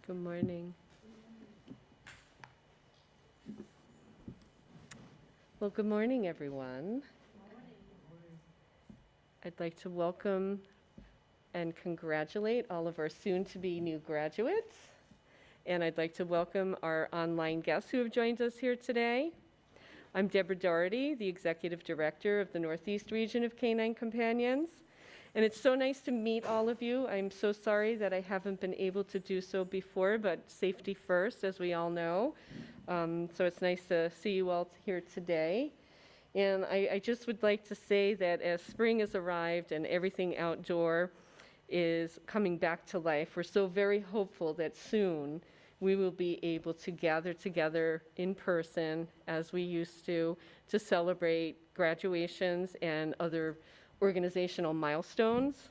Good morning. Well, good morning, everyone. I'd like to welcome and congratulate all of our soon-to-be new graduates. And I'd like to welcome our online guests who have joined us here today. I'm Deborah Doherty, the Executive Director of the Northeast Region of Canine Companions. And it's so nice to meet all of you. I'm so sorry that I haven't been able to do so before, but safety first, as we all know. So it's nice to see you all here today. And I just would like to say that as spring has arrived and everything outdoor is coming back to life, we're so very hopeful that soon we will be able to gather together in person as we used to celebrate graduations and other organizational milestones.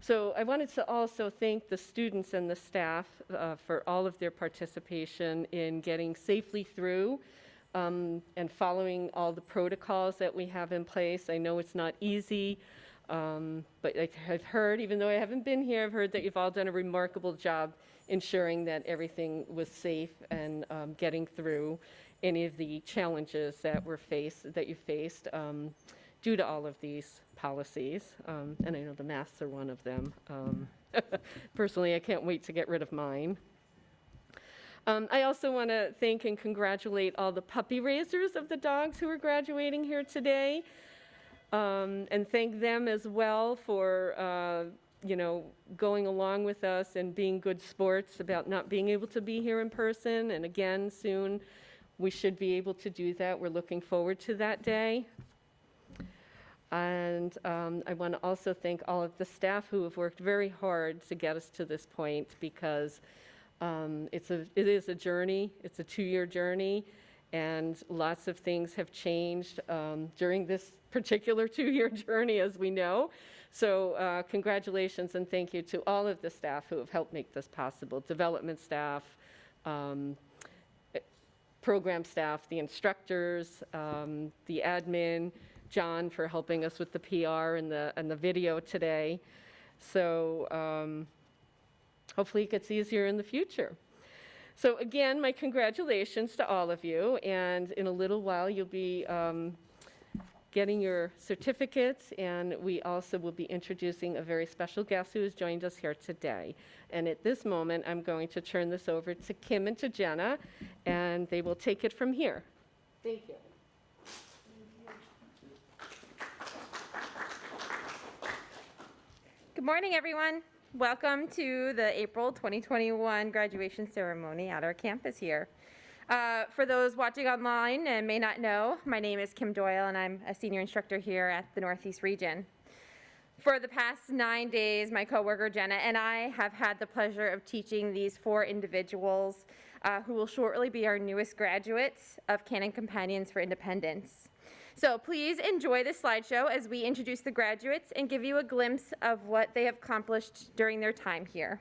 So I wanted to also thank the students and the staff for all of their participation in getting safely through and following all the protocols that we have in place. I know it's not easy, but I've heard, even though I haven't been here, I've heard that you've all done a remarkable job ensuring that everything was safe and getting through any of the challenges that you faced due to all of these policies. And I know the masks are one of them. Personally, I can't wait to get rid of mine. I also want to thank and congratulate all the puppy raisers of the dogs who are graduating here today, and thank them as well for going along with us and being good sports about not being able to be here in person. And again, soon we should be able to do that. We're looking forward to that day. And I want to also thank all of the staff who have worked very hard to get us to this point, because it is a journey. It's a 2-year journey, and lots of things have changed during this particular 2-year journey, as we know. So congratulations and thank you to all of the staff who have helped make this possible. Development staff, program staff, the instructors, the admin, John for helping us with the PR and the video today. So hopefully it gets easier in the future. So again, my congratulations to all of you, and in a little while you'll be getting your certificates, and we also will be introducing a very special guest who has joined us here today. And at this moment, I'm going to turn this over to Kim and to Jenna, and they will take it from here. Thank you. Good morning, everyone. Welcome to the April 2021 graduation ceremony at our campus here. For those watching online and may not know, my name is Kim Doyle, and I'm a senior instructor here at the Northeast Region. For the past 9 days, my coworker Jenna and I have had the pleasure of teaching these 4 individuals who will shortly be our newest graduates of Canine Companions for Independence. So please enjoy this slideshow as we introduce the graduates and give you a glimpse of what they have accomplished during their time here.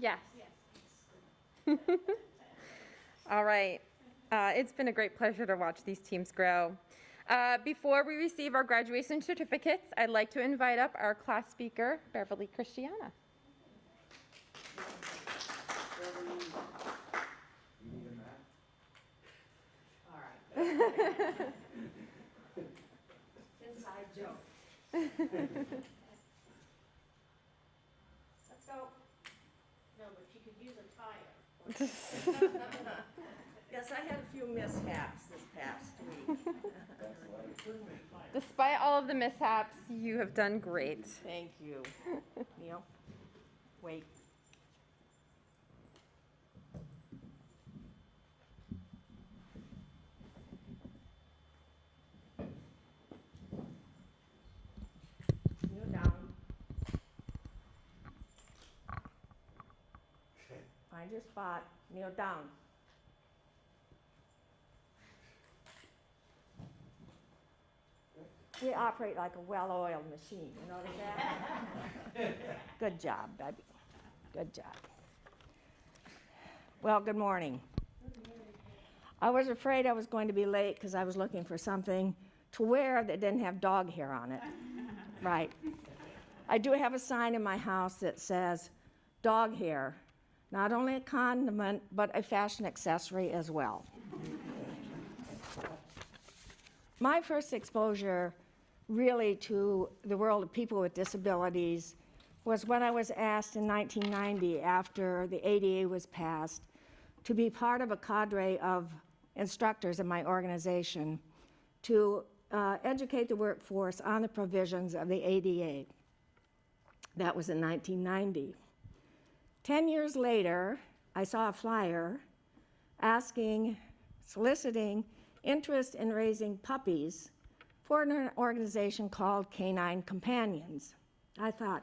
Yes. All right. It's been a great pleasure to watch these teams grow. Before we receive our graduation certificates, I'd like to invite up our class speaker, Beverly Christiana. Inside joke. Let's go. No, but she could use a tire. Yes, I had a few mishaps this past week. Despite all of the mishaps, you have done great. Thank you. Neil, wait. Kneel down. Find your spot. Kneel down. We operate like a well-oiled machine, you notice that? Good job, baby. Good job. Well, good morning. I was afraid I was going to be late because I was looking for something to wear that didn't have dog hair on it. Right. I do have a sign in my house that says dog hair, not only a condiment, but a fashion accessory as well. My first exposure really to the world of people with disabilities was when I was asked in 1990, after the ADA was passed, to be part of a cadre of instructors in my organization to educate the workforce on the provisions of the ADA. That was in 1990. 10 years later, I saw a flyer soliciting interest in raising puppies for an organization called Canine Companions. I thought,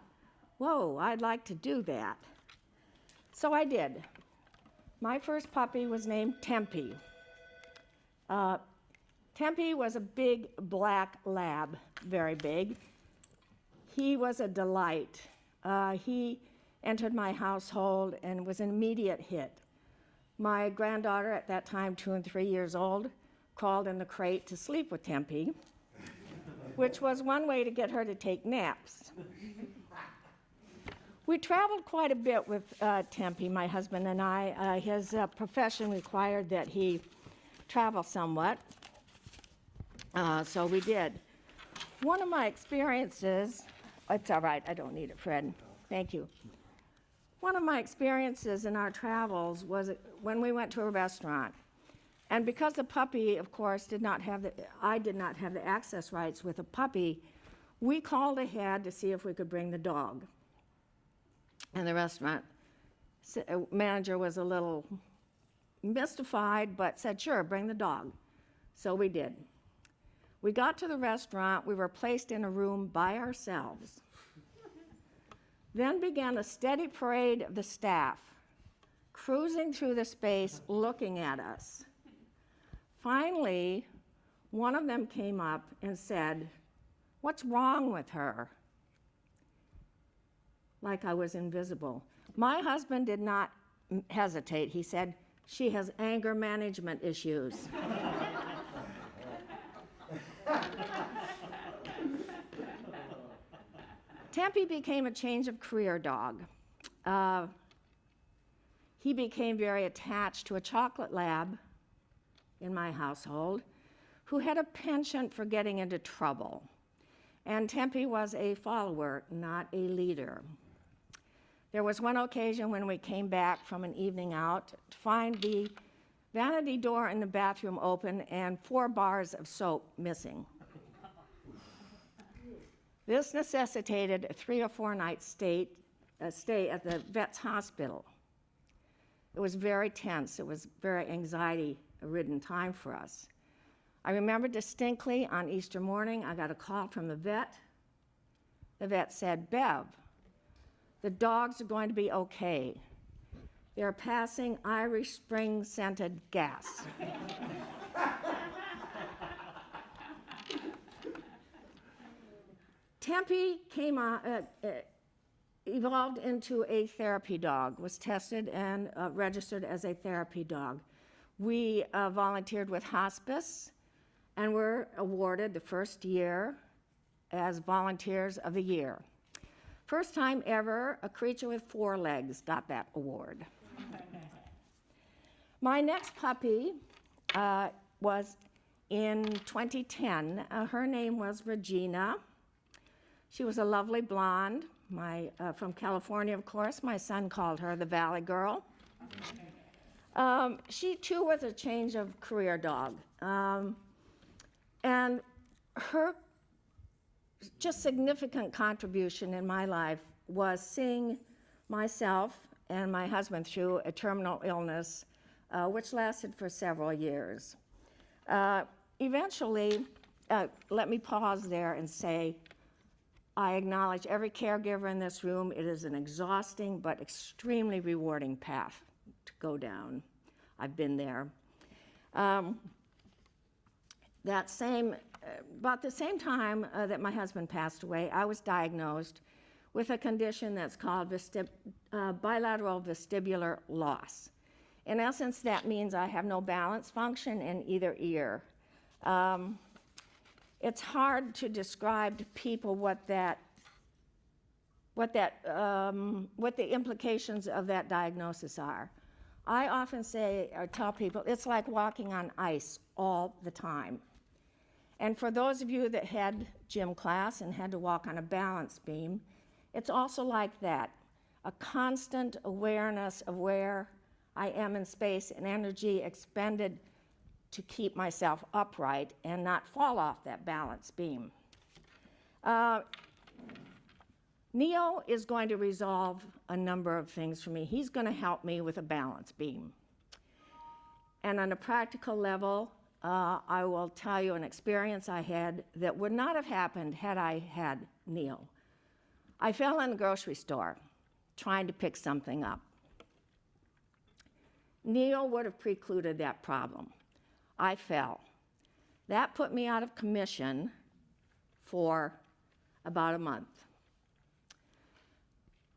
whoa, I'd like to do that. So I did. My first puppy was named Tempe. Tempe was a big black lab, very big. He was a delight. He entered my household and was an immediate hit. My granddaughter, at that time 2 and 3 years old, crawled in the crate to sleep with Tempe, which was one way to get her to take naps. We traveled quite a bit with Tempe, my husband and I. His profession required that he travel somewhat, so we did. One of my experiences, it's all right, I don't need it, Fred. Thank you. One of my experiences in our travels was when we went to a restaurant. And because the puppy, of course, I did not have the access rights with a puppy, we called ahead to see if we could bring the dog. And the restaurant manager was a little mystified, but said, sure, bring the dog. So we did. We got to the restaurant. We were placed in a room by ourselves. Then began a steady parade of the staff, cruising through the space, looking at us. Finally, one of them came up and said, "What's wrong with her?" Like I was invisible. My husband did not hesitate. He said, "She has anger management issues." Tempe became a change of career dog. He became very attached to a chocolate lab in my household who had a penchant for getting into trouble. And Tempe was a follower, not a leader. There was one occasion when we came back from an evening out to find the vanity door in the bathroom open and 4 bars of soap missing. This necessitated a 3 or 4 night stay at the vet's hospital. It was very tense. It was very anxiety-ridden time for us. I remember distinctly on Easter morning, I got a call from the vet. The vet said, "Bev, the dogs are going to be okay. They're passing Irish Spring scented gas." Tempe evolved into a therapy dog, was tested and registered as a therapy dog. We volunteered with hospice and were awarded the first year as Volunteers of the Year. First time ever, a creature with 4 legs got that award. My next puppy was in 2010. Her name was Regina. She was a lovely blonde, from California, of course. My son called her the Valley Girl. She, too, was a change of career dog. And her just significant contribution in my life was seeing myself and my husband through a terminal illness, which lasted for several years. Eventually, let me pause there and say, I acknowledge every caregiver in this room. It is an exhausting but extremely rewarding path to go down. I've been there. About the same time that my husband passed away, I was diagnosed with a condition that's called bilateral vestibular loss. In essence, that means I have no balance function in either ear. It's hard to describe to people what the implications of that diagnosis are. I often say or tell people it's like walking on ice all the time. And for those of you that had gym class and had to walk on a balance beam, it's also like that, a constant awareness of where I am in space and energy expended to keep myself upright and not fall off that balance beam. Neo is going to resolve a number of things for me. He's going to help me with a balance beam. And on a practical level, I will tell you an experience I had that would not have happened had I had Neo. I fell in the grocery store trying to pick something up. Neo would have precluded that problem. I fell. That put me out of commission for about a month.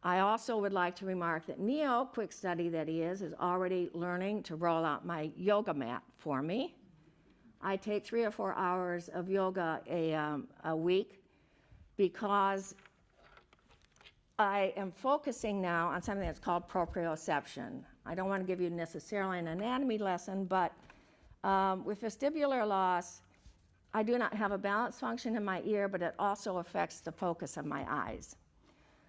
I also would like to remark that Neo, quick study that he is already learning to roll out my yoga mat for me. I take 3 or 4 hours of yoga a week because I am focusing now on something that's called proprioception. I don't want to give you necessarily an anatomy lesson, but with vestibular loss, I do not have a balance function in my ear, but it also affects the focus of my eyes.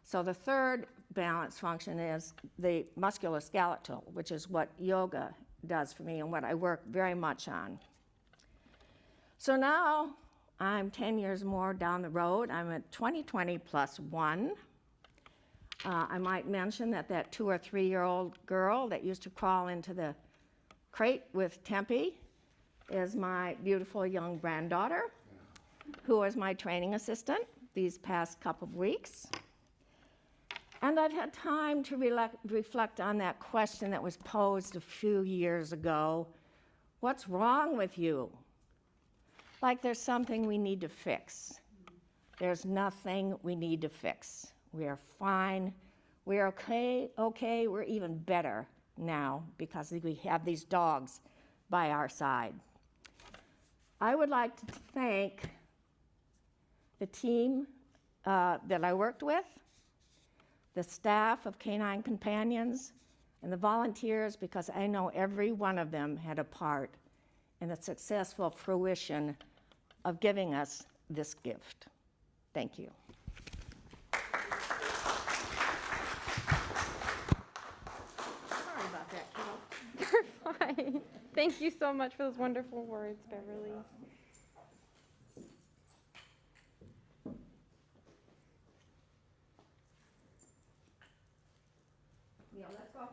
So the third balance function is the musculoskeletal, which is what yoga does for me and what I work very much on. So now I'm 10 years more down the road. I'm at 2020 plus 1. I might mention that 2 or 3-year-old girl that used to crawl into the crate with Tempe is my beautiful young granddaughter, who was my training assistant these past couple of weeks. And I've had time to reflect on that question that was posed a few years ago. What's wrong with you? Like there's something we need to fix. There's nothing we need to fix. We are fine. We're okay, we're even better now because we have these dogs by our side. I would like to thank the team that I worked with, the staff of Canine Companions, and the volunteers, because I know every one of them had a part in the successful fruition of giving us this gift. Thank you. Sorry about that, Kate. You're fine. Thank you so much for those wonderful words, Beverly. Yeah, let's go.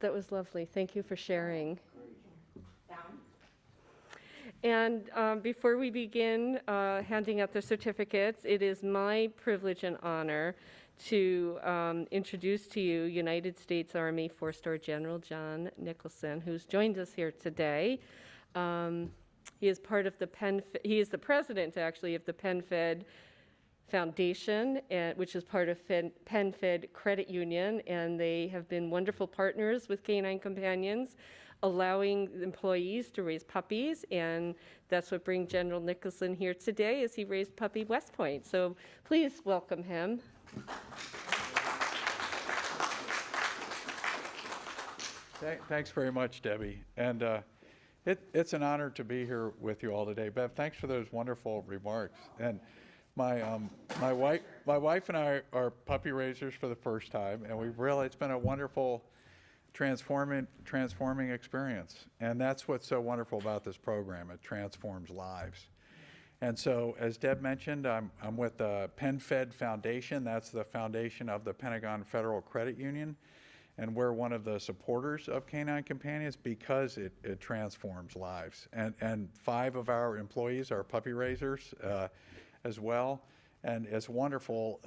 That was lovely. Thank you for sharing. Down. And before we begin handing out the certificates, it is my privilege and honor to introduce to you United States Army Four-Star General John Nicholson, who's joined us here today. He is part of the he is the president, actually, of the PenFed Foundation, which is part of PenFed Credit Union, and they have been wonderful partners with Canine Companions, allowing employees to raise puppies, and that's what brings General Nicholson here today, as he raised puppy West Point. So please welcome him. Thanks very much, Debbie. And it's an honor to be here with you all today. Bev, thanks for those wonderful remarks. And my wife and I are puppy raisers for the first time, and it's been a wonderful transforming experience. And that's what's so wonderful about this program. It transforms lives. And so, as Deb mentioned, I'm with the PenFed Foundation. That's the foundation of the Pentagon Federal Credit Union. And we're one of the supporters of Canine Companions because it transforms lives. And 5 of our employees are puppy raisers as well. And it's wonderful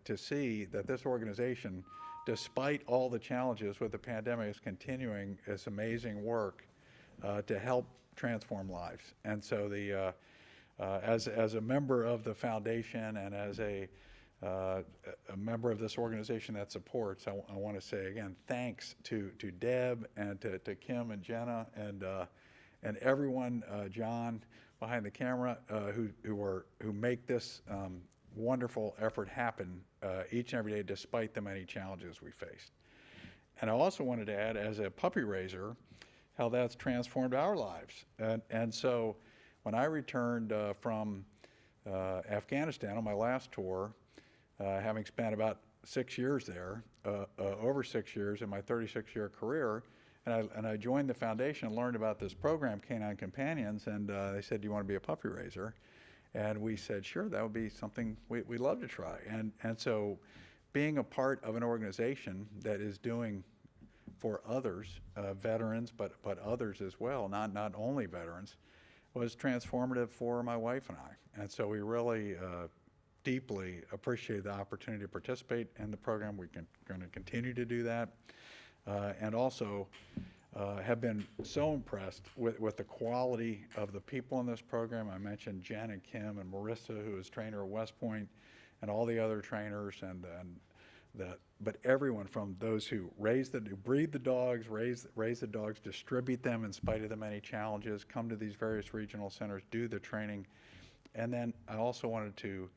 to see that this organization, despite all the challenges with the pandemic, is continuing its amazing work to help transform lives. And so as a member of the foundation and as a member of this organization that supports, I want to say again, thanks to Deb and to Kim and Jenna and everyone, John behind the camera, who make this wonderful effort happen each and every day, despite the many challenges we faced. And I also wanted to add, as a puppy raiser, how that's transformed our lives. And so when I returned from Afghanistan on my last tour, having spent about 6 years there, over 6 years in my 36-year career, and I joined the foundation and learned about this program, Canine Companions, and they said, "Do you want to be a puppy raiser?" And we said, "Sure, that would be something we'd love to try." And so being a part of an organization that is doing for others, veterans, but others as well, not only veterans, was transformative for my wife and I. And so we really deeply appreciate the opportunity to participate in the program. We're going to continue to do that. And also have been so impressed with the quality of the people in this program. I mentioned Jen and Kim and Marissa, who is trainer at West Point, and all the other trainers, but everyone from those who breed the dogs, raise the dogs, distribute them in spite of the many challenges, come to these various regional centers, do the training. And then I also wanted to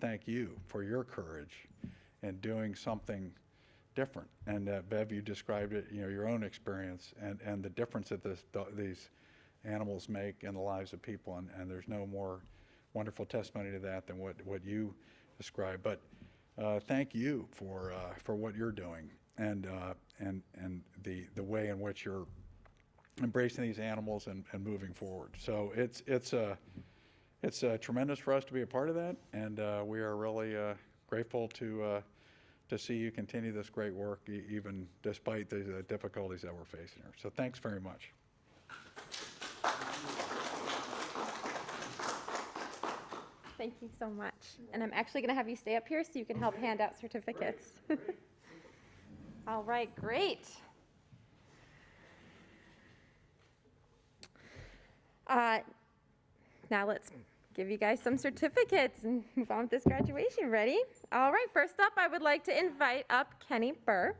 thank you for your courage in doing something different. And Bev, you described it, your own experience and the difference that these animals make in the lives of people. And there's no more wonderful testimony to that than what you described. But thank you for what you're doing and the way in which you're embracing these animals and moving forward. So it's tremendous for us to be a part of that, and we are really grateful to see you continue this great work, even despite the difficulties that we're facing here. So thanks very much. Thank you so much. And I'm actually going to have you stay up here so you can help hand out certificates. All right, great. Now let's give you guys some certificates and move on with this graduation. Ready? All right, first up, I would like to invite up Kenny Burr.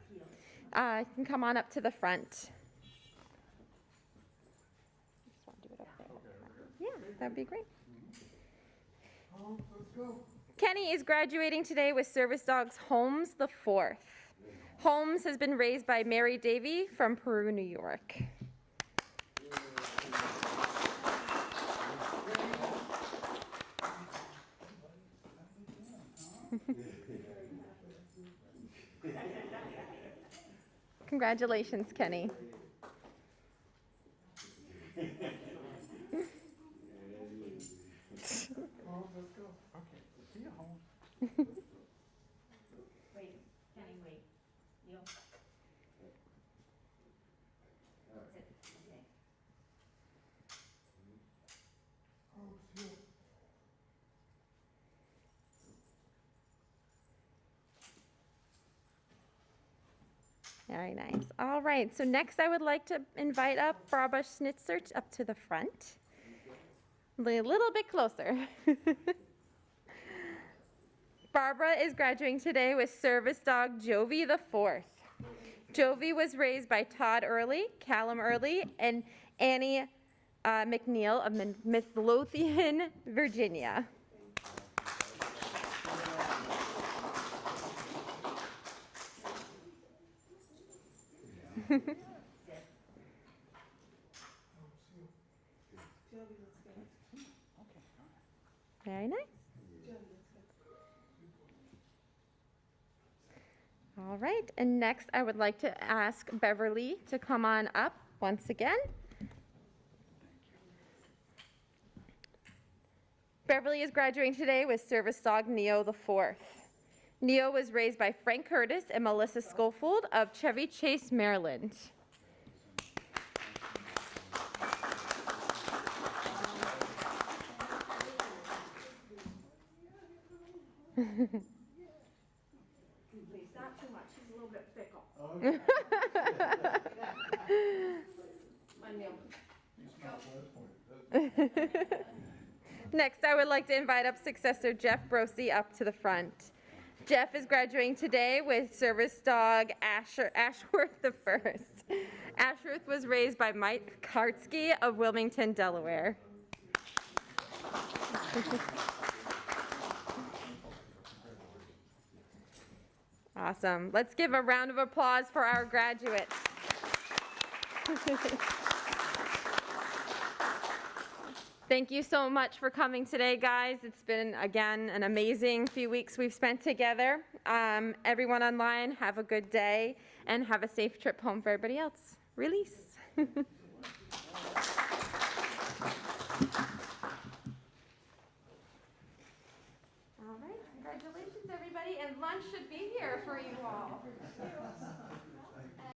You can come on up to the front. Just want to do it up there. Yeah, that'd be great. Kenny is graduating today with service dogs Holmes the Fourth. Holmes has been raised by Mary Davy from Peru, New York. Congratulations, Kenny. Wait, Kenny, wait. Neil. That's it, okay. Very nice. All right, so next I would like to invite up Barbara Schnitzert up to the front. A little bit closer. Barbara is graduating today with service dog Jovi the Fourth. Jovi was raised by Todd Early, Callum Early, and Annie McNeil of Midlothian, Virginia. Very nice. All right, and next I would like to ask Beverly to come on up once again. Beverly is graduating today with service dog Neo the Fourth. Neo was raised by Frank Curtis and Melissa Schofield of Chevy Chase, Maryland. Please, not too much, she's a little bit fickle. Next, I would like to invite up successor Jeff Brosey up to the front. Jeff is graduating today with service dog Ashworth the First. Ashworth was raised by Mike Kartsky of Wilmington, Delaware. Awesome. Let's give a round of applause for our graduates. Thank you so much for coming today, guys. It's been, again, an amazing few weeks we've spent together. Everyone online, have a good day, and have a safe trip home for everybody else. Release. All right, congratulations, everybody, and lunch should be here for you all.